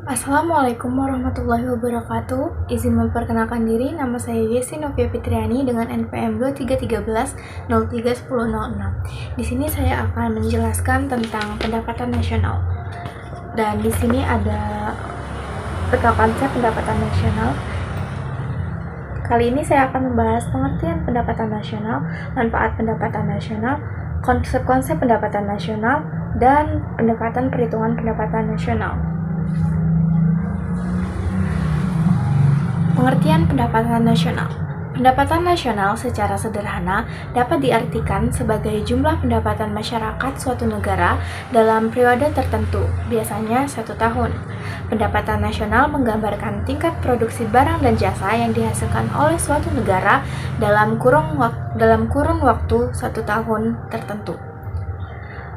Assalamualaikum warahmatullahi wabarakatuh. Izin memperkenalkan diri, nama saya Yesi Novia Fitriani dengan NPM 2313 031006. Di sini saya akan menjelaskan tentang pendapatan nasional. Dan di sini ada peta konsep pendapatan nasional. Kali ini saya akan membahas pengertian pendapatan nasional, manfaat pendapatan nasional, konsep-konsep pendapatan nasional, dan pendekatan perhitungan pendapatan nasional. Pengertian pendapatan nasional. Pendapatan nasional secara sederhana dapat diartikan sebagai jumlah pendapatan masyarakat suatu negara dalam periode tertentu, biasanya 1 tahun. Pendapatan nasional menggambarkan tingkat produksi barang dan jasa yang dihasilkan oleh suatu negara dalam kurun waktu 1 tahun tertentu.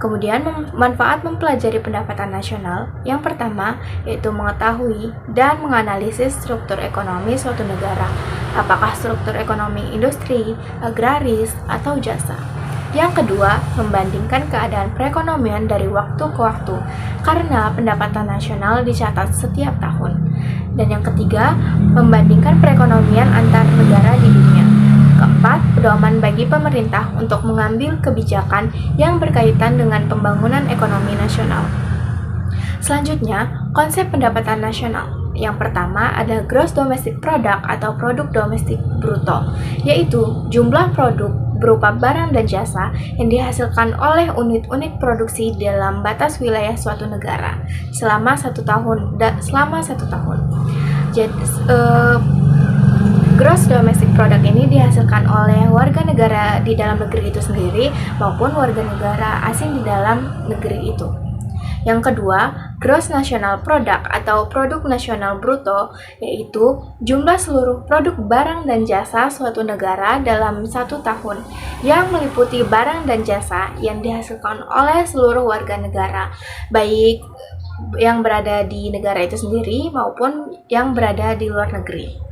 Kemudian, manfaat mempelajari pendapatan nasional. Yang pertama, yaitu mengetahui dan menganalisis struktur ekonomi suatu negara, apakah struktur ekonomi industri, agraris, atau jasa. Yang kedua, membandingkan keadaan perekonomian dari waktu ke waktu, karena pendapatan nasional dicatat setiap tahun. Dan yang ketiga, membandingkan perekonomian antar negara di dunia. Keempat, pedoman bagi pemerintah untuk mengambil kebijakan yang berkaitan dengan pembangunan ekonomi nasional. Selanjutnya, konsep pendapatan nasional. Yang pertama ada gross domestic product atau produk domestik bruto, yaitu jumlah produk berupa barang dan jasa yang dihasilkan oleh unit-unit produksi dalam batas wilayah suatu negara selama 1 tahun. Jadi, gross domestic product ini dihasilkan oleh warga negara di dalam negeri itu sendiri maupun warga negara asing di dalam negeri itu. Yang kedua, gross national product atau produk nasional bruto, yaitu jumlah seluruh produk barang dan jasa suatu negara dalam 1 tahun, yang meliputi barang dan jasa yang dihasilkan oleh seluruh warga negara, baik yang berada di negara itu sendiri maupun yang berada di luar negeri.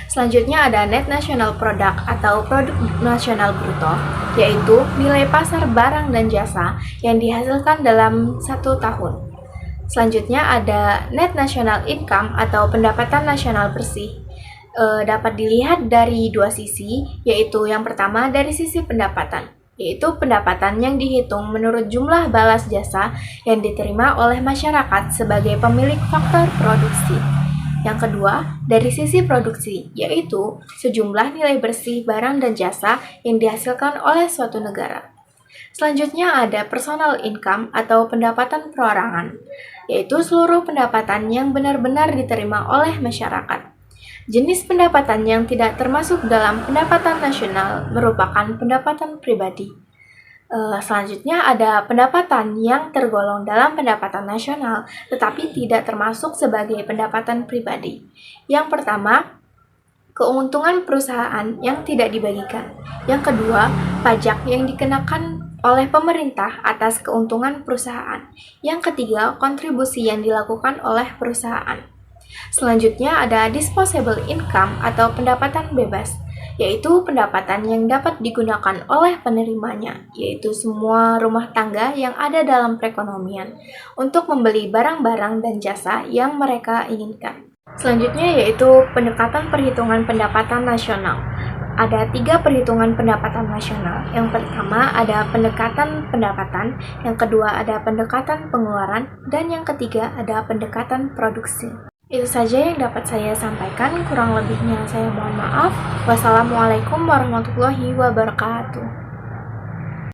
Selanjutnya ada net national product atau produk nasional bruto, yaitu nilai pasar barang dan jasa yang dihasilkan dalam 1 tahun. Selanjutnya ada net national income atau pendapatan nasional bersih. Dapat dilihat dari 2 sisi, yaitu yang pertama dari sisi pendapatan, yaitu pendapatan yang dihitung menurut jumlah balas jasa yang diterima oleh masyarakat sebagai pemilik faktor produksi. Yang kedua, dari sisi produksi, yaitu sejumlah nilai bersih barang dan jasa yang dihasilkan oleh suatu negara. Selanjutnya ada personal income atau pendapatan perorangan, yaitu seluruh pendapatan yang benar-benar diterima oleh masyarakat. Jenis pendapatan yang tidak termasuk dalam pendapatan nasional merupakan pendapatan pribadi. Selanjutnya ada pendapatan yang tergolong dalam pendapatan nasional tetapi tidak termasuk sebagai pendapatan pribadi. Yang pertama, keuntungan perusahaan yang tidak dibagikan. Yang kedua, pajak yang dikenakan oleh pemerintah atas keuntungan perusahaan. Yang ketiga, kontribusi yang dilakukan oleh perusahaan. Selanjutnya ada disposable income atau pendapatan bebas, yaitu pendapatan yang dapat digunakan oleh penerimanya, yaitu semua rumah tangga yang ada dalam perekonomian, untuk membeli barang-barang dan jasa yang mereka inginkan. Selanjutnya yaitu pendekatan perhitungan pendapatan nasional. Ada 3 perhitungan pendapatan nasional. Yang pertama ada pendekatan pendapatan, yang kedua ada pendekatan pengeluaran, dan yang ketiga ada pendekatan produksi. Itu saja yang dapat saya sampaikan, kurang lebihnya saya mohon maaf. Wassalamualaikum warahmatullahi wabarakatuh.